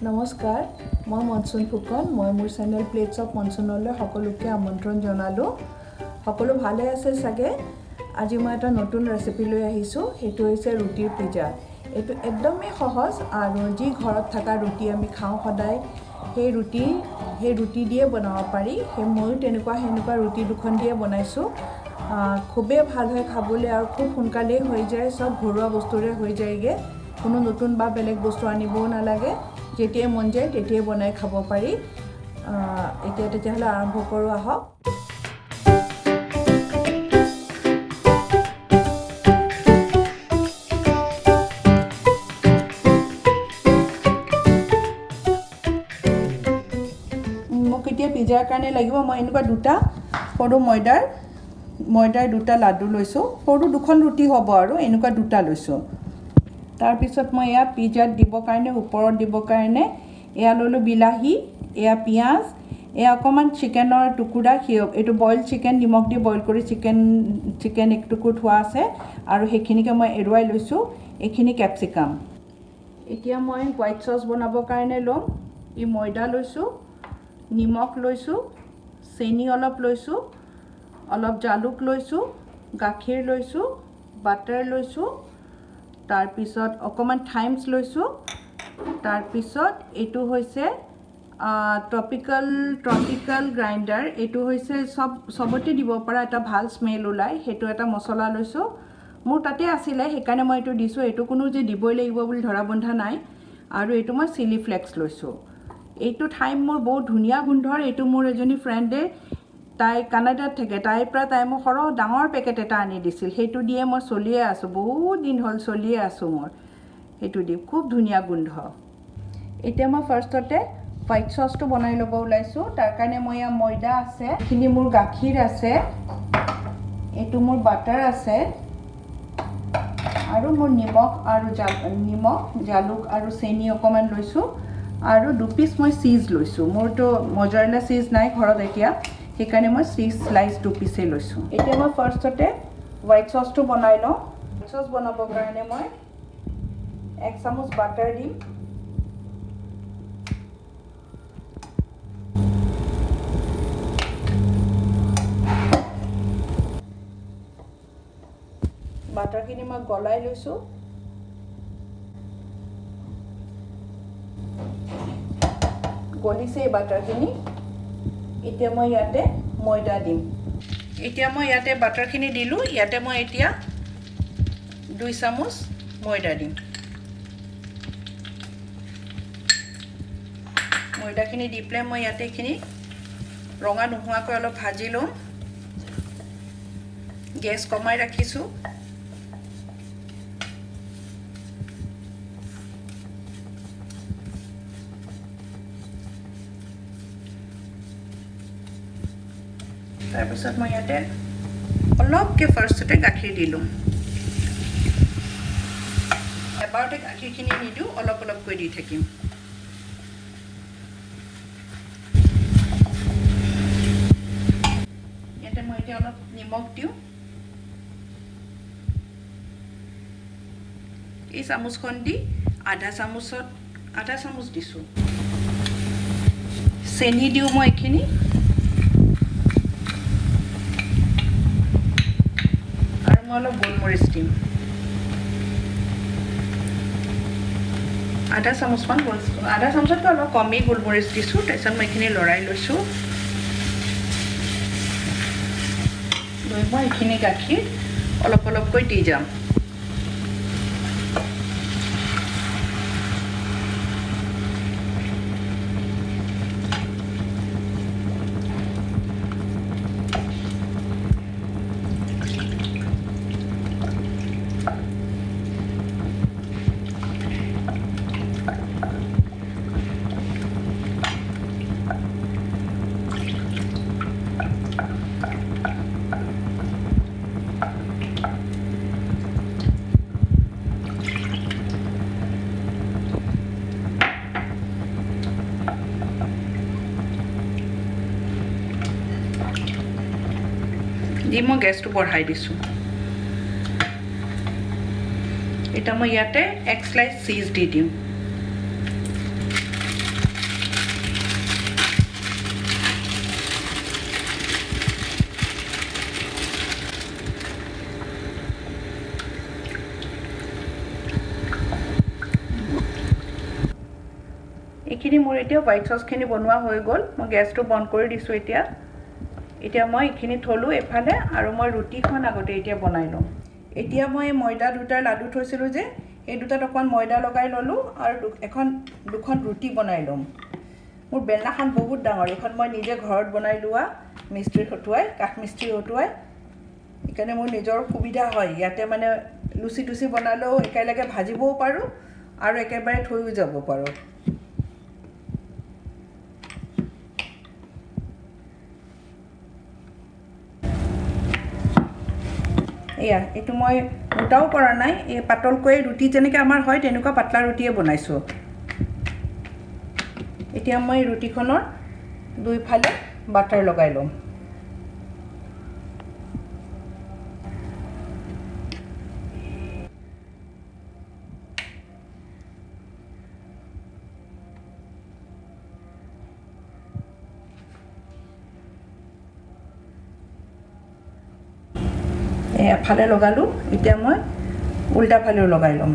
নমস্কাৰ মই মনসুন ফুকন মই মোৰ চেনেল প্লেটছ অফ মনসুনলৈ সকলোকে আমন্ত্ৰণ জনালোঁ সকলো ভালে আছে চাগে আজি মই এটা নতুন ৰেচিপি লৈ আহিছোঁ সেইটো হৈছে ৰুটিৰ পিজ্জা এইটো একদমেই সহজ আৰু যি ঘৰত থকা ৰুটি আমি খাওঁ সদায় সেই ৰুটি দিয়ে বনাব পাৰি ময়ো তেনেকুৱা ৰুটি দুখন দিয়ে বনাইছোঁ খুবেই ভাল হয় খাবলৈ আৰু খুব সোনকালেই হৈ যায় সব ঘৰুৱা বস্তুৰে হৈ যায়গে কোনো নতুন বা বেলেগ বস্তু আনিবও নালাগে যেতিয়াই মন যায় তেতিয়াই বনাই খাব পাৰি এতিয়া তেতিয়াহ'লে আৰম্ভ কৰোঁ আহক মোক এতিয়া পিজ্জাৰ কাৰণে লাগিব মই এনেকুৱা দুটা সৰু ময়দাৰ দুটা লাডু লৈছোঁ সৰু দুখন ৰুটি হ'ব আৰু এনেকুৱা দুটা লৈছোঁ তাৰপিছত মই এয়া পিজ্জাত দিবৰ কাৰণে ওপৰত দিবৰ কাৰণে এয়া ললোঁ বিলাহী এয়া পিঁয়াজ এয়া অকণমান চিকেনৰ টুকুৰা এইটো বইল চিকেন নিমখ দি বইল কৰি চিকেন এক টুকুৰ থোৱা আছে আৰু সেইখিনিকে মই এৰুৱাই লৈছোঁ এইখিনি কেপচিকাম এতিয়া মই হোৱাইট চচ বনাবৰ কাৰণে ল'ম এই ময়দা লৈছোঁ নিমখ লৈছোঁ চেনি অলপ লৈছোঁ অলপ জালুক লৈছোঁ গাখীৰ লৈছোঁ বাটাৰ লৈছোঁ তাৰপিছত অকণমান থাইমছ লৈছোঁ তাৰপিছত এইটো হৈছে ট্ৰপিকেল গ্ৰাইণ্ডাৰ এইটো হৈছে সবতে দিব পৰা এটা ভাল স্মেল ওলায় সেইটো এটা মছলা লৈছোঁ মোৰ তাতে আছিলে সেইকাৰণে মই এইটো দিছোঁ এইটো কোনো যে দিবই লাগিব বুলি ধৰা বন্ধা নাই আৰু এইটো মই চিলি ফ্লেক্স লৈছোঁ এইটো থাইম মোৰ বহুত ধুনীয়া গোন্ধৰ এইটো মোৰ এজনী ফ্ৰেণ্ডে তাই কানাডাত থাকে তাইৰ পৰা তাই মোক সৰহ ডাঙৰ পেকেট এটা আনি দিছিল সেইটো দিয়ে মই চলিয়ে আছোঁ বহুত দিন হ'ল চলিয়ে আছোঁ মোৰ সেইটো দি খুব ধুনীয়া গোন্ধ এতিয়া মই ফাৰ্ষ্টতে হোৱাইট চচটো বনাই ল'ব ওলাইছোঁ তাৰ কাৰণে মই ইয়াৰ ময়দা আছে এইখিনি মোৰ গাখীৰ আছে এইটো মোৰ বাটাৰ আছে আৰু মোৰ নিমখ জালুক আৰু চেনি অকণমান লৈছোঁ আৰু দুপিচ মই চীজ লৈছোঁ মোৰতো মজাৰেলা চীজ নাই ঘৰত এতিয়া সেইকাৰণে মই চীজ স্লাইচ দুপিচেই লৈছোঁ এতিয়া মই ফাৰ্ষ্টতে হোৱাইট চচটো বনাই লওঁ হোৱাইট চচ বনাবৰ কাৰণে মই 1 চামুচ বাটাৰ দিম বাটাৰখিনি মই গলাই লৈছোঁ গলিছে এই বাটাৰখিনি এতিয়া মই ইয়াতে ময়দা দিম এতিয়া মই ইয়াতে বাটাৰখিনি দিলোঁ ইয়াতে মই এতিয়া 2 চামুচ ময়দা দিম ময়দাখিনি দি পেলাই মই ইয়াতে এইখিনি ৰঙা নোহোৱাকৈ অলপ ভাজি লওঁ গেছ কমাই ৰাখিছোঁ তাৰপিছত মই ইয়াতে অলপকৈ ফাৰ্ষ্টতে গাখীৰ দিলোঁ এবাৰতে গাখীৰখিনি নিদিওঁ অলপ অলপকৈ দি থাকিম ইয়াতে মই এতিয়া অলপ নিমখ দিওঁ এই চামুচখন দি আধা চামুচ দিছোঁ চেনি দিওঁ মই এইখিনি মই অলপ গোলমৰিচ দিম আধা চামুচতকৈ অলপ কমেই গোলমৰিচ দিছোঁ তাৰপিছত মই এইখিনি লৰাই লৈছোঁ লৈ মই এইখিনি গাখীৰ অলপ অলপকৈ দি যাম দি মই গেছটো বঢ়াই দিছোঁ এটা মই ইয়াতে এক স্লাইস চীজ দি দিম এইখিনি মোৰ এতিয়া হোৱাইট সসখিনি বনোৱা হৈ গ'ল মই গেছটো বন্ধ কৰি দিছোঁ এতিয়া মই এইখিনি থলোঁ এফালে আৰু মই ৰুটিখন আগতে এতিয়া বনাই লওঁ এতিয়া মই ময়দা দুটাৰ লাডু থৈছিলোঁ যে এই দুটাত অকণ ময়দা লগাই ল'লোঁ আৰু দুখন ৰুটি বনাই ল'ম মোৰ বেলনাখন বহুত ডাঙৰ এখন মই নিজে ঘৰত বনাই লোৱা মিস্ত্ৰী হটুৱাই কাঠ মিস্ত্ৰী হটুৱাই সেইকাৰণে মোৰ নিজৰ সুবিধা হয় ইয়াতে মানে লুচি টুচি বনালেও একেলগে ভাজিবও পাৰোঁ আৰু একেবাৰে থৈও যাব পাৰোঁ এয়া এইটো মই গোটাও কৰা নাই এই পাতলকৈ ৰুটি যেনেকৈ আমাৰ হয় তেনেকুৱা পাতলা ৰুটিয়ে বনাইছোঁ এতিয়া মই ৰুটিখনৰ দুইফালে বাটাৰ লগাই ল'ম এফালে লগালোঁ এতিয়া মই উল্টা ফালেও লগাই ল'ম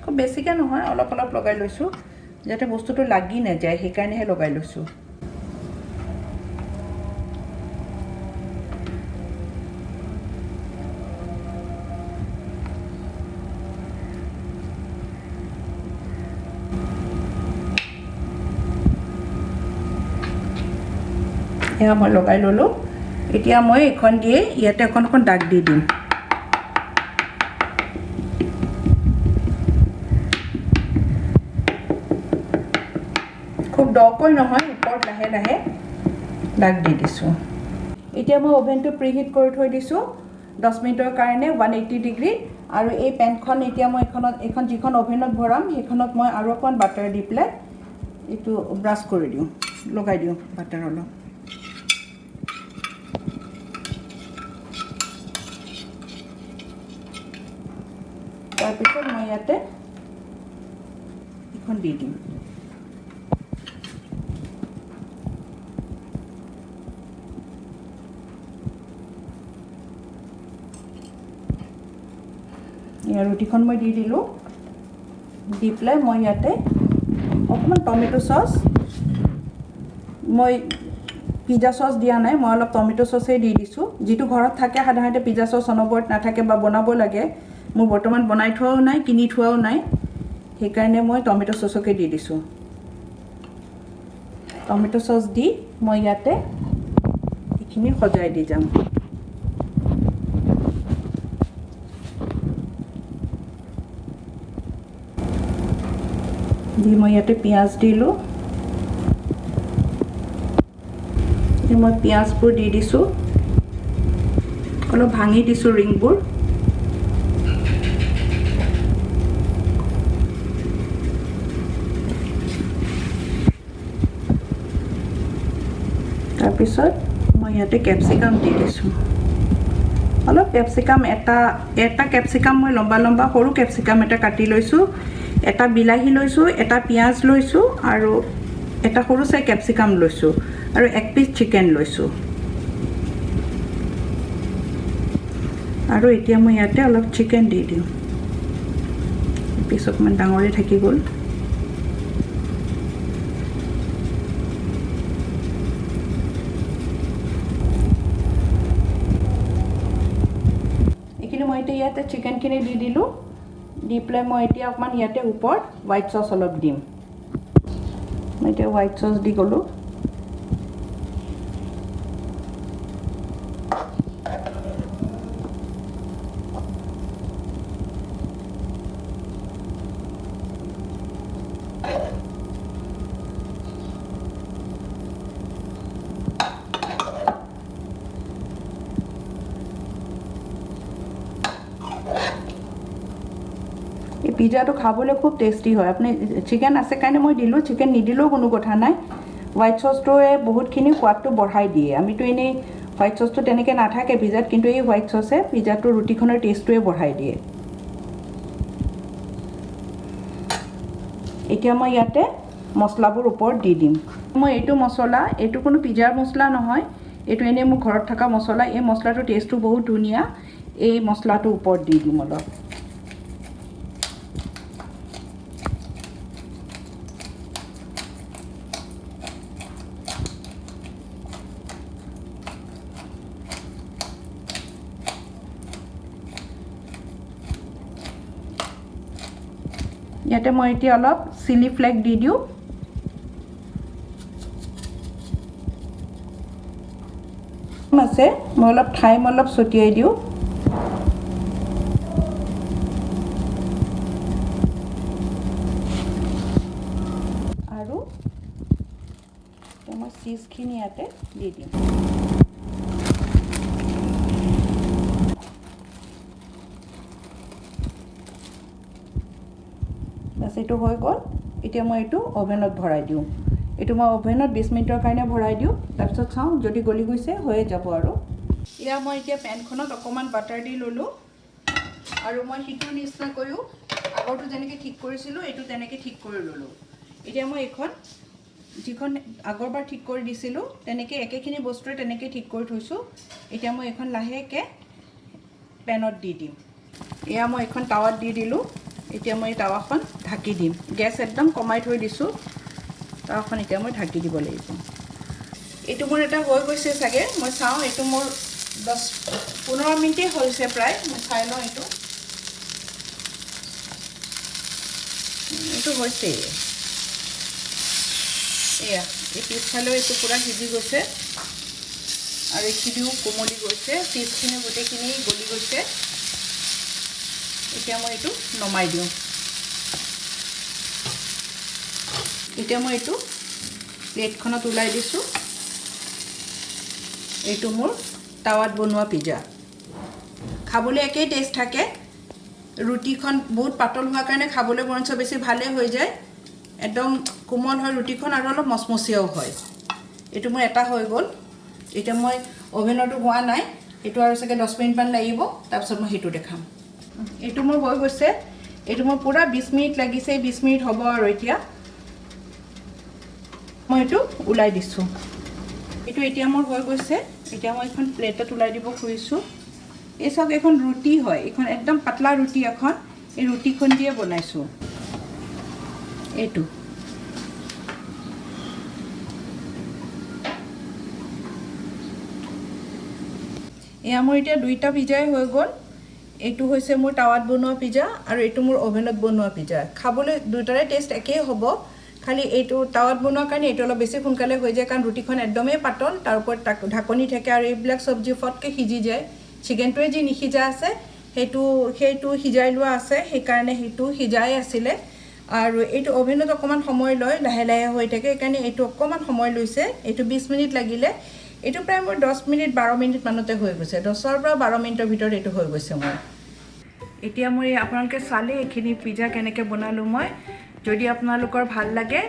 খুব বেছিকৈ নহয় অলপ অলপ লগাই লৈছোঁ যাতে বস্তুটো লাগি নাযায় সেইকাৰণেহে লগাই লৈছোঁ এয়া মই লগাই ল'লোঁ এতিয়া মই এখন দিয়ে ইয়াতে এখন দাগ দি দিম খুব দকৈ নহয় ওপৰত লাহে লাহে দাগ দি দিছোঁ এতিয়া মই অভেনটো প্ৰিহিট কৰি থৈ দিছোঁ 10 মিনিটৰ কাৰণে 180 ডিগ্ৰী আৰু এই পেনখন এতিয়া মই এখন যিখন অভেনত ভৰাম সেইখনত মই আৰু অকণ বাটাৰ দি পেলাই এইটো ব্ৰাছ কৰি দিওঁ লগাই দিওঁ বাটাৰ অলপ তাৰপিছত মই ইয়াতে এখন দি দিম ইয়াৰ ৰুটিখন মই দি দিলোঁ দি পেলাই মই ইয়াতে অকণমান টমেটো চচ মই পিজ্জা চচ দিয়া নাই মই অলপ টমেটো চচেই দি দিছোঁ যিটো ঘৰত থাকে সাধাৰণতে পিজ্জা চচ অনবৰত নাথাকে বা বনাব লাগে মোৰ বৰ্তমান বনাই থোৱাও নাই কিনি থোৱাও নাই সেইকাৰণে মই টমেটো চচকে দি দিছোঁ টমেটো চচ দি মই ইয়াতে এইখিনি সজাই দি যাম দি মই ইয়াতে পিঁয়াজ দিলোঁ মই পিঁয়াজবোৰ দি দিছোঁ অলপ ভাঙি দিছোঁ ৰিংবোৰ তাৰপিছত মই ইয়াতে কেপচিকাম দি দিছোঁ অলপ কেপচিকাম এটা কেপচিকাম মই লম্বা লম্বা সৰু কেপচিকাম এটা কাটি লৈছোঁ এটা বিলাহী লৈছোঁ এটা পিঁয়াজ লৈছোঁ আৰু এটা সৰু চাই কেপচিকাম লৈছোঁ আৰু এক পিচ চিকেন লৈছোঁ আৰু এতিয়া মই ইয়াতে অলপ চিকেন দি দিওঁ পিচ অকণমান ডাঙৰে থাকি গ'ল এইখিনি মই এতিয়া ইয়াতে চিকেনখিনি দি দিলোঁ দি পেলাই মই এতিয়া অকণমান ইয়াতে ওপৰত হোৱাইট চচ অলপ দিম মই এতিয়া হোৱাইট চচ দি গ'লোঁ এই পিজ্জাটো খাবলৈ খুব টেষ্টি হয় আপুনি চিকেন আছে কাৰণে মই দিলোঁ চিকেন নিদিলেও কোনো কথা নাই হোৱাইট চচটোৱে বহুতখিনি সোৱাদটো বঢ়াই দিয়ে আমিতো এনেই হোৱাইট চচটো তেনেকৈ নাথাকে পিজ্জাত কিন্তু এই হোৱাইট চচে পিজ্জাটো ৰুটিখনৰ টেষ্টটোৱে বঢ়াই দিয়ে এতিয়া মই ইয়াতে মছলাবোৰ ওপৰত দি দিম মই এইটো মছলা এইটো কোনো পিজ্জাৰ মছলা নহয় এইটো এনেই মোৰ ঘৰত থকা মছলা এই মছলাটোৰ টেষ্টটো বহুত ধুনীয়া এই মছলাটো ওপৰত দি দিম অলপ ইয়াতে মই এতিয়া অলপ চিলি ফ্লেক দি দিওঁ আছে মই অলপ থাইম অলপ ছটিয়াই দিওঁ আৰু মই চিজখিনি ইয়াতে দি দিম বাস এইটো হৈ গ'ল এতিয়া মই এইটো ওভেনত ভৰাই দিওঁ এইটো মই ওভেনত 20 মিনিটৰ কাৰণে ভৰাই দিওঁ তাৰপিছত চাওঁ যদি গলি গৈছে হৈয়ে যাব আৰু ইয়া মই এতিয়া পেনখনত অকমান বাটাৰ দি ললোঁ আৰু মই হিটোৰ নিচিনা কৰিও আগৰটো যেনেকৈ ঠিক কৰিছিলোঁ এইটো তেনেকৈ ঠিক কৰি ললোঁ এতিয়া মই এখন যিখন আগৰবাৰ ঠিক কৰি দিছিলোঁ তেনেকৈ একেখিনি বস্তুৰে তেনেকৈ ঠিক কৰি থৈছোঁ এতিয়া মই এখন লাহেকৈ পেনত দি দিম এয়া মই এখন টাৱাত দি দিলোঁ এতিয়া মই টাৱাখন ঢাকি দিম গেছ একদম কমাই থৈ দিছোঁ টাৱাখন এতিয়া মই ঢাকি দিব লাগিব এইটো মোৰ এটা হৈ গৈছে চাগে মই চাওঁ এইটো মোৰ 10-15 মিনিটেই হৈছে প্ৰায় মই চাই লওঁ এইটো হৈছে এয়া এই পিছফালেও এইটো পূৰা সিজি গৈছে আৰু এইখিনিও কোমলি গৈছে চিজখিনি গোটেইখিনি গলি গৈছে এতিয়া মই এইটো নমাই দিওঁ এতিয়া মই এইটো প্লেটখনত ওলাই দিছোঁ এইটো মোৰ টাৱাত বনোৱা পিজ্জা খাবলৈ একেই টেষ্ট থাকে ৰুটিখন বহুত পাতল হোৱাৰ কাৰণে খাবলৈ বৰঞ্চ বেছি ভালে হৈ যায় একদম কোমল হয় ৰুটিখন আৰু অলপ মচমচীয়াও হয় এইটো মোৰ এটা হৈ গ'ল এতিয়া মই ওভেনতো হোৱা নাই এইটো আৰু চাগে 10 মিনিটমান লাগিব তাৰপিছত মই সেইটো দেখাম এইটো মোৰ হৈ গৈছে এইটো মোৰ পুৰা 20 মিনিট লাগিছে 20 মিনিট হ'ব আৰু এতিয়া মই এইটো ওলাই দিছোঁ এইটো এতিয়া মোৰ হৈ গৈছে এতিয়া মই এখন প্লেটত ওলাই দিব খুজিছোঁ এই সব এখন ৰুটি হয় এখন একদম পাতলা ৰুটি এখন এই ৰুটিখন দিয়ে বনাইছোঁ এইটো এয়া মোৰ এতিয়া দুইটা পিজ্জাই হৈ গ'ল এইটো হৈছে মোৰ টাৱাত বনোৱা পিজ্জা আৰু এইটো মোৰ ওভেনত বনোৱা পিজ্জা খাবলৈ দুটাৰে টেষ্ট একেই হ'ব খালি এইটো টাৱাত বনোৱাৰ কাৰণে এইটো অলপ বেছি সোনকালে হৈ যায় কাৰণ ৰুটিখন একদমেই পাতল তাৰ ওপৰত ঢাকনি থাকে আৰু এইবিলাক চব্জি ফটকৈ সিজি যায় চিকেনটোৱে যি নিসিজা আছে সেইটো সিজাই লোৱা আছে সেইকাৰণে সেইটো সিজাই আছিলে আৰু এইটো ওভেনত অকণমান সময় লয় লাহে লাহে হৈ থাকে সেইকাৰণে এইটো অকণমান সময় লৈছে এইটো 20 মিনিট লাগিলে এইটো প্ৰায় মোৰ 10 মিনিট 12 মিনিট মানতে হৈ গৈছে 10ৰ পৰা 12 মিনিটৰ ভিতৰত এইটো হৈ গৈছে মোৰ এতিয়া মই আপোনালোকে চালে এইখিনি পিজ্জা কেনেকৈ বনালোঁ মই যদি আপোনালোকৰ ভাল লাগে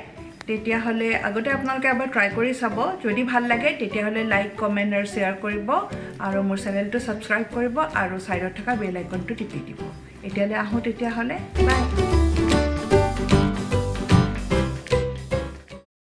তেতিয়াহ'লে আগতে আপোনালোকে এবাৰ ট্ৰাই কৰি চাব যদি ভাল লাগে তেতিয়াহ'লে লাইক কমেণ্ট আৰু শ্বেয়াৰ কৰিব আৰু মোৰ চেনেলটো ছাবস্ক্ৰাইব কৰিব আৰু ছাইডত থকা বেল আইকনটো টিপি দিব এতিয়ালৈ আহোঁ তেতিয়াহ'লে বাই